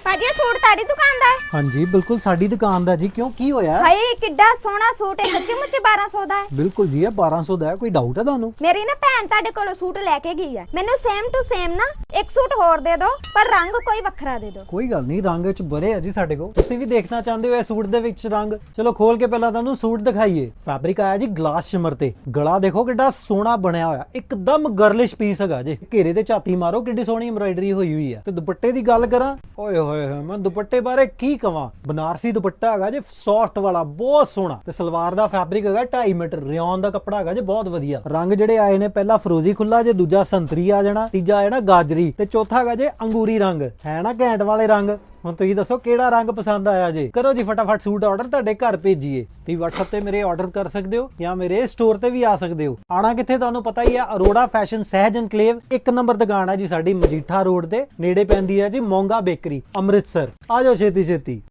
ਭਾਜੀ ਇਹ ਸੂਟ ਤੁਹਾਡੀ ਦੁਕਾਨ ਦਾ ਹੈ? ਹਾਂਜੀ ਬਿਲਕੁਲ ਸਾਡੀ ਦੁਕਾਨ ਦਾ ਜੀ। ਕਿਉਂ ਕੀ ਹੋਇਆ? ਹਾਏ ਕਿੱਡਾ ਸੋਹਣਾ ਸੂਟ ਹੈ, ਸੱਚੀ ਮੁੱਚੀ 1200 ਦਾ ਹੈ। ਬਿਲਕੁਲ ਜੀ ਇਹ 1200 ਦਾ ਹੈ। ਕੋਈ ਡਾਊਟ ਹੈ ਤੁਹਾਨੂੰ? ਮੇਰੀ ਨਾ ਭੈਣ ਤੁਹਾਡੇ ਕੋਲੋਂ ਸੂਟ ਲੈ ਕੇ ਗਈ ਹੈ, ਮੈਨੂੰ ਸੇਮ ਟੂ ਸੇਮ ਨਾ ਇੱਕ ਸੂਟ ਹੋਰ ਦੇ ਦਿਓ, ਪਰ ਰੰਗ ਕੋਈ ਵੱਖਰਾ ਦੇ ਦਿਓ। ਕੋਈ ਗੱਲ ਨਹੀਂ, ਰੰਗ ਵਿੱਚ ਬੜੇ ਆ ਜੀ ਸਾਡੇ ਕੋਲ। ਤੁਸੀਂ ਵੀ ਦੇਖਣਾ ਚਾਹੁੰਦੇ ਹੋ ਇਹ ਸੂਟ ਦੇ ਵਿੱਚ ਰੰਗ? ਚਲੋ ਖੋਲ ਕੇ ਪਹਿਲਾਂ ਤੁਹਾਨੂੰ ਸੂਟ ਦਿਖਾਈਏ। ਫੈਬਰਿਕ ਆਇਆ ਜੀ ਗਲਾਸ ਸ਼ਿਮਰ ਤੇ। ਗਲਾ ਦੇਖੋ ਕਿੱਡਾ ਸੋਹਣਾ ਬਣਿਆ ਹੋਇਆ, ਇੱਕਦਮ ਗਰਲਿਸ਼ ਪੀਸ ਹੈਗਾ ਜੀ। ਘੇਰੇ ਤੇ ਝਾਤੀ ਮਾਰੋ ਕਿੱਡੀ ਸੋਹਣੀ ਐਮਬਰਾਇਡਰੀ ਹੋਈ ਹੈ। ਤੇ ਦੁਪੱਟੇ ਦੀ ਗੱਲ ਕਰਾਂ, ਓਏ ਹੋਏ ਹੋਏ ਮੈਂ ਦੁਪੱਟੇ ਬਾਰੇ ਕੀ ਕਵਾਂ। ਬਨਾਰਸੀ ਦੁਪੱਟਾ ਹੈਗਾ ਜੀ, ਸੌਫਟ ਵਾਲਾ, ਬਹੁਤ ਸੋਹਣਾ। ਤੇ ਸਲਵਾਰ ਦਾ ਫੈਬਰਿਕ ਹੈਗਾ 2.5 ਮੀਟਰ, ਰਿਓਨ ਦਾ ਕੱਪੜਾ ਹੈਗਾ ਜੀ, ਬਹੁਤ ਵਧੀਆ। ਰੰਗ ਜਿਹੜੇ ਆਏ ਨੇ, ਪਹਿਲਾ ਫਰੋਜ਼ੀ ਖੁੱਲਾ ਜੇ, ਦੂਜਾ ਸੰਤਰੀ ਆ ਜਾਣਾ, ਤੀਜਾ ਆ ਜਾਣਾ ਗਾਜਰੀ, ਤੇ ਚੌਥਾ ਹੈਗਾ ਜੇ ਅੰਗੂਰੀ ਰੰਗ। ਹੈ ਨਾ ਘੈਂਟ ਵਾਲੇ ਰੰਗ। ਹੁਣ ਤੁਸੀਂ ਦੱਸੋ ਕਿਹੜਾ ਰੰਗ ਪਸੰਦ ਆਇਆ ਜੇ? ਕਰੋ ਜੀ ਫਟਾਫਟ ਸੂਟ ਆਰਡਰ, ਤੁਹਾਡੇ ਘਰ ਭੇਜੀਏ। ਤੁਸੀਂ WhatsApp ਤੇ ਮੇਰੇ ਆਰਡਰ ਕਰ ਸਕਦੇ ਹੋ ਜਾਂ ਮੇਰੇ ਸਟੋਰ ਤੇ ਵੀ ਆ ਸਕਦੇ ਹੋ। ਆਣਾ ਕਿੱਥੇ ਤੁਹਾਨੂੰ ਪਤਾ ਹੀ ਆ, ਅਰੋੜਾ ਫੈਸ਼ਨ ਸਹਿਜ ਐਨਕਲੇਵ 1 ਨੰਬਰ ਦੁਕਾਨ ਹੈ ਜੀ ਸਾਡੀ, ਮਜੀਠਾ ਰੋਡ ਤੇ ਨੇੜੇ ਪੈਂਦੀ ਹੈ ਜੀ ਮੋਂਗਾ ਬੇਕਰੀ, ਅੰਮ੍ਰਿਤਸਰ। ਆ ਜਾਓ ਛੇਤੀ ਛੇਤੀ।